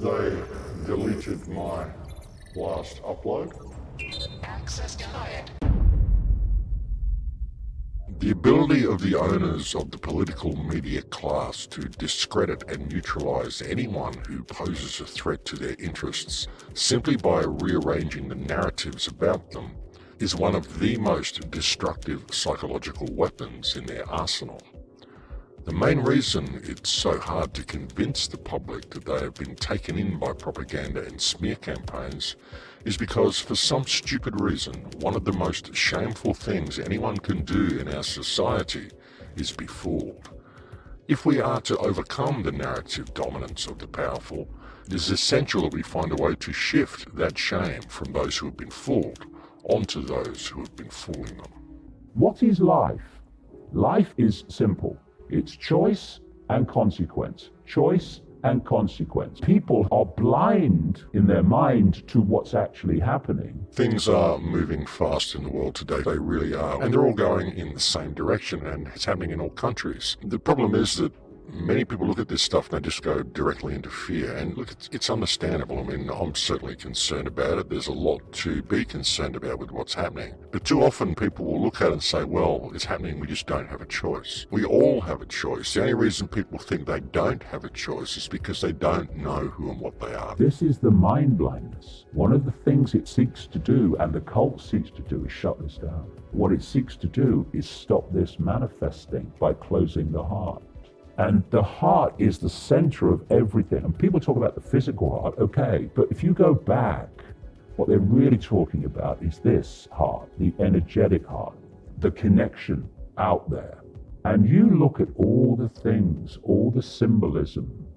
They deleted my last upload. Access denied. The ability of the owners of the political media class to discredit and neutralize anyone who poses a threat to their interests simply by rearranging the narratives about them is one of the most destructive psychological weapons in their arsenal. The main reason it's so hard to convince the public that they have been taken in by propaganda and smear campaigns is because, for some stupid reason, one of the most shameful things anyone can do in our society is be fooled. If we are to overcome the narrative dominance of the powerful, it is essential that we find a way to shift that shame from those who have been fooled onto those who have been fooling them. What is life? Life is simple. It's choice and consequence. Choice and consequence. People are blind in their mind to what's actually happening. Things are moving fast in the world today. They really are. And they're all going in the same direction, and it's happening in all countries. The problem is that many people look at this stuff and they just go directly into fear. And look, it's understandable. I mean, I'm certainly concerned about it. There's a lot to be concerned about with what's happening. But too often people will look at it and say, well, it's happening, we just don't have a choice. We all have a choice. The only reason people think they don't have a choice is because they don't know who and what they are. This is the mind blindness. One of the things it seeks to do, and the cult seeks to do, is shut this down. What it seeks to do is stop this manifesting by closing the heart. And the heart is the center of everything. And people talk about the physical heart, okay, but if you go back, what they're really talking about is this heart, the energetic heart, the connection out there. And you look at all the things, all the symbolism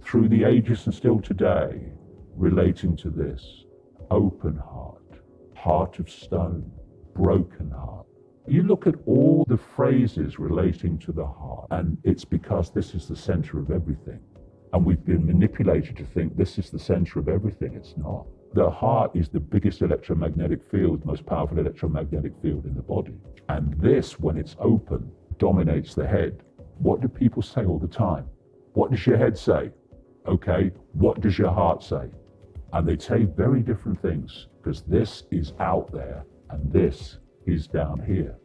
through the ages and still today relating to this: open heart, heart of stone, broken heart. You look at all the phrases relating to the heart, and it's because this is the center of everything. And we've been manipulated to think this is the center of everything. It's not. The heart is the biggest electromagnetic field, most powerful electromagnetic field in the body. And this, when it's open, dominates the head. What do people say all the time? What does your head say? Okay, what does your heart say? And they say very different things, because this is out there and this is down here.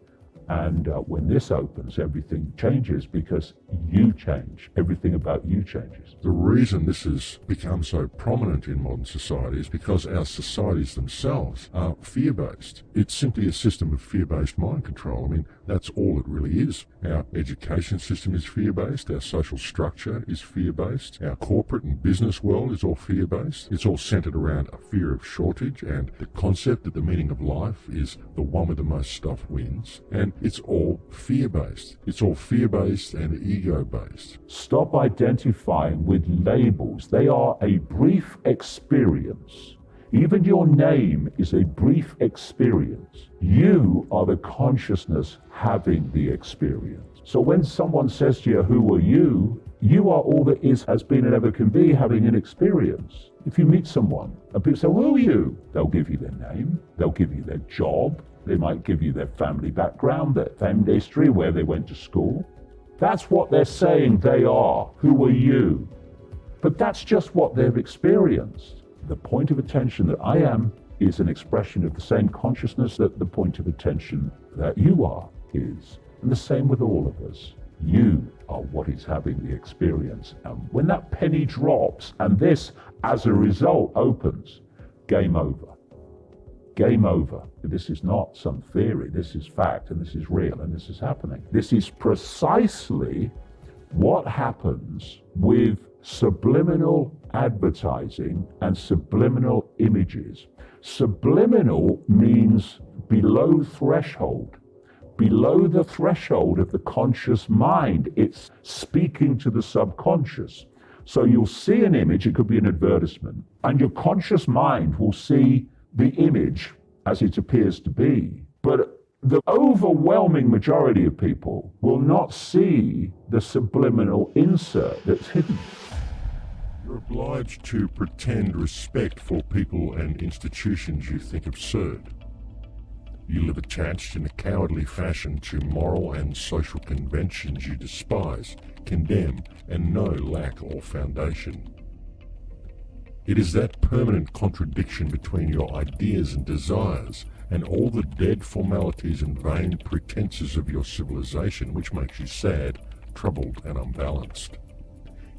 And when this opens, everything changes because you change. Everything about you changes. The reason this has become so prominent in modern society is because our societies themselves are fear-based. It's simply a system of fear-based mind control. I mean, that's all it really is. Our education system is fear-based. Our social structure is fear-based. Our corporate and business world is all fear-based. It's all centered around a fear of shortage and the concept that the meaning of life is the one with the most stuff wins. And it's all fear-based. It's all fear-based and ego-based. Stop identifying with labels. They are a brief experience. Even your name is a brief experience. You are the consciousness having the experience. So when someone says to you, who are you? You are all that is, has been, and ever can be, having an experience. If you meet someone and people say, who are you? They'll give you their name. They'll give you their job. They might give you their family background, their family history, where they went to school. That's what they're saying they are. Who are you? But that's just what they've experienced. The point of attention that I am is an expression of the same consciousness that the point of attention that you are is. And the same with all of us. You are what is having the experience. And when that penny drops and this, as a result, opens, game over. Game over. This is not some theory. This is fact, and this is real, and this is happening. This is precisely what happens with subliminal advertising and subliminal images. Subliminal means below threshold, below the threshold of the conscious mind. It's speaking to the subconscious. So you'll see an image, it could be an advertisement, and your conscious mind will see the image as it appears to be. But the overwhelming majority of people will not see the subliminal insert that's hidden. You're obliged to pretend respect for people and institutions you think absurd. You live attached in a cowardly fashion to moral and social conventions you despise, condemn, and know lack all foundation. It is that permanent contradiction between your ideas and desires and all the dead formalities and vain pretenses of your civilization which makes you sad, troubled, and unbalanced.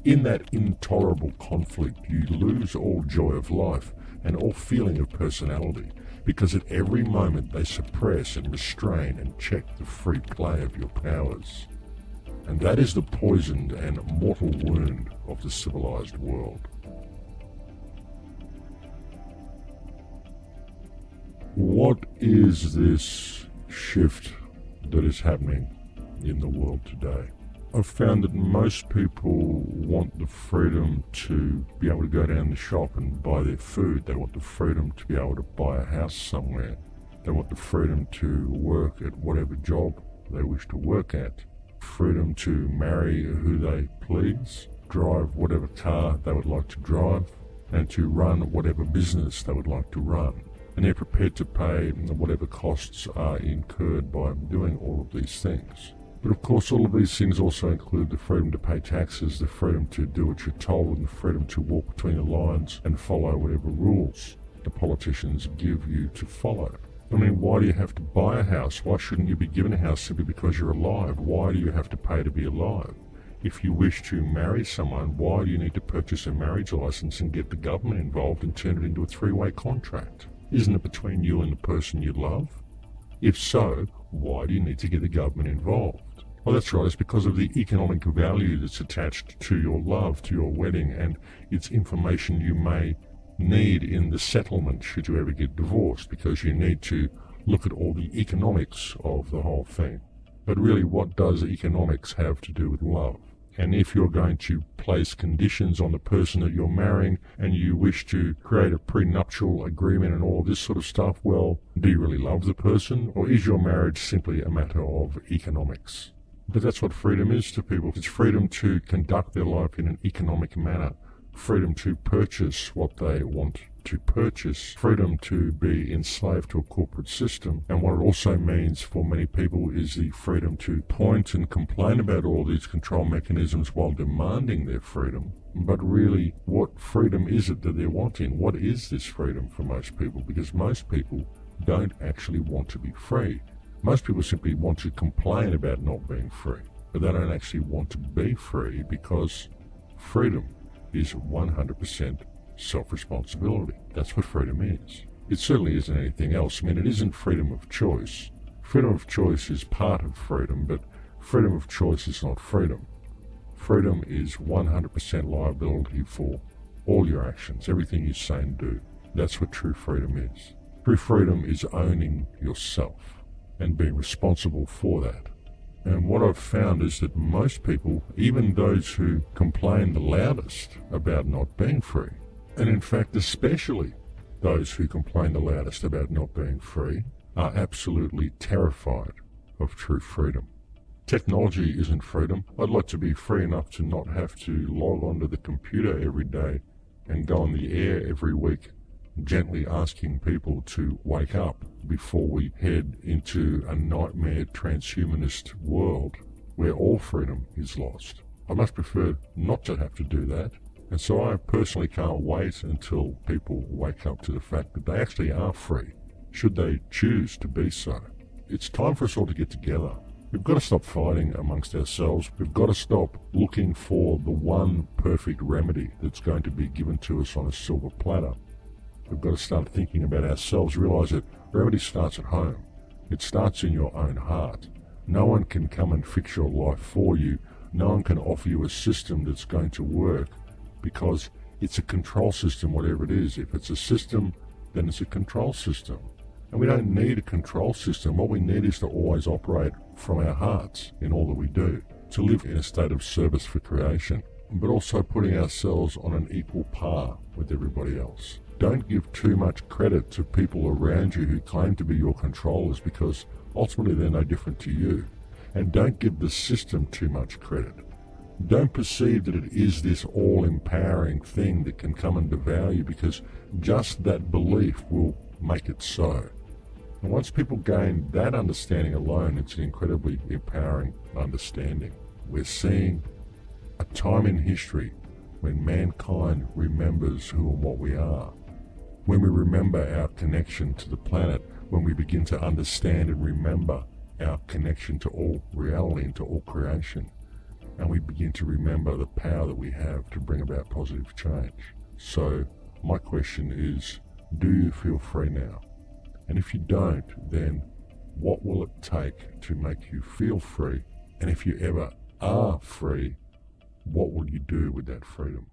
In that intolerable conflict you lose all joy of life and all feeling of personality, because at every moment they suppress and restrain and check the free play of your powers. And that is the poisoned and mortal wound of the civilized world. What is this shift that is happening in the world today? I've found that most people want the freedom to be able to go down the shop and buy their food. They want the freedom to be able to buy a house somewhere. They want the freedom to work at whatever job they wish to work at. Freedom to marry who they please, drive whatever car they would like to drive, and to run whatever business they would like to run. And they're prepared to pay whatever costs are incurred by doing all of these things. But of course all of these things also include the freedom to pay taxes, the freedom to do what you're told, and the freedom to walk between the lines and follow whatever rules the politicians give you to follow. I mean, why do you have to buy a house? Why shouldn't you be given a house simply because you're alive? Why do you have to pay to be alive? If you wish to marry someone, why do you need to purchase a marriage license and get the government involved and turn it into a three-way contract? Isn't it between you and the person you love? If so, why do you need to get the government involved? Well, that's right, it's because of the economic value that's attached to your love, to your wedding, and it's information you may need in the settlement should you ever get divorced, because you need to look at all the economics of the whole thing. But really, what does economics have to do with love? And if you're going to place conditions on the person that you're marrying and you wish to create a prenuptial agreement and all this sort of stuff, well, do you really love the person, or is your marriage simply a matter of economics? But that's what freedom is to people. It's freedom to conduct their life in an economic manner, freedom to purchase what they want to purchase, freedom to be enslaved to a corporate system. And what it also means for many people is the freedom to point and complain about all these control mechanisms while demanding their freedom. But really, what freedom is it that they're wanting? What is this freedom for most people? Because most people don't actually want to be free. Most people simply want to complain about not being free, but they don't actually want to be free, because freedom is 100% self-responsibility. That's what freedom is. It certainly isn't anything else. I mean, it isn't freedom of choice. Freedom of choice is part of freedom, but freedom of choice is not freedom. Freedom is 100% liability for all your actions, everything you say and do. That's what true freedom is. True freedom is owning yourself and being responsible for that. And what I've found is that most people, even those who complain the loudest about not being free, and in fact especially those who complain the loudest about not being free, are absolutely terrified of true freedom. Technology isn't freedom. I'd like to be free enough to not have to log onto the computer every day and go on the air every week gently asking people to wake up before we head into a nightmare transhumanist world where all freedom is lost. I much prefer not to have to do that, and so I personally can't wait until people wake up to the fact that they actually are free, should they choose to be so. It's time for us all to get together. We've got to stop fighting amongst ourselves. We've got to stop looking for the one perfect remedy that's going to be given to us on a silver platter. We've got to start thinking about ourselves, realize that remedy starts at home. It starts in your own heart. No one can come and fix your life for you. No one can offer you a system that's going to work, because it's a control system, whatever it is. If it's a system, then it's a control system. And we don't need a control system. What we need is to always operate from our hearts in all that we do, to live in a state of service for creation, but also putting ourselves on an equal par with everybody else. Don't give too much credit to people around you who claim to be your controllers, because ultimately they're no different to you. And don't give the system too much credit. Don't perceive that it is this all-empowering thing that can come and devour you, because just that belief will make it so. And once people gain that understanding alone, it's an incredibly empowering understanding. We're seeing a time in history when mankind remembers who and what we are, when we remember our connection to the planet, when we begin to understand and remember our connection to all reality and to all creation, and we begin to remember the power that we have to bring about positive change. So my question is, do you feel free now? And if you don't, then what will it take to make you feel free? And if you ever are free, what will you do with that freedom?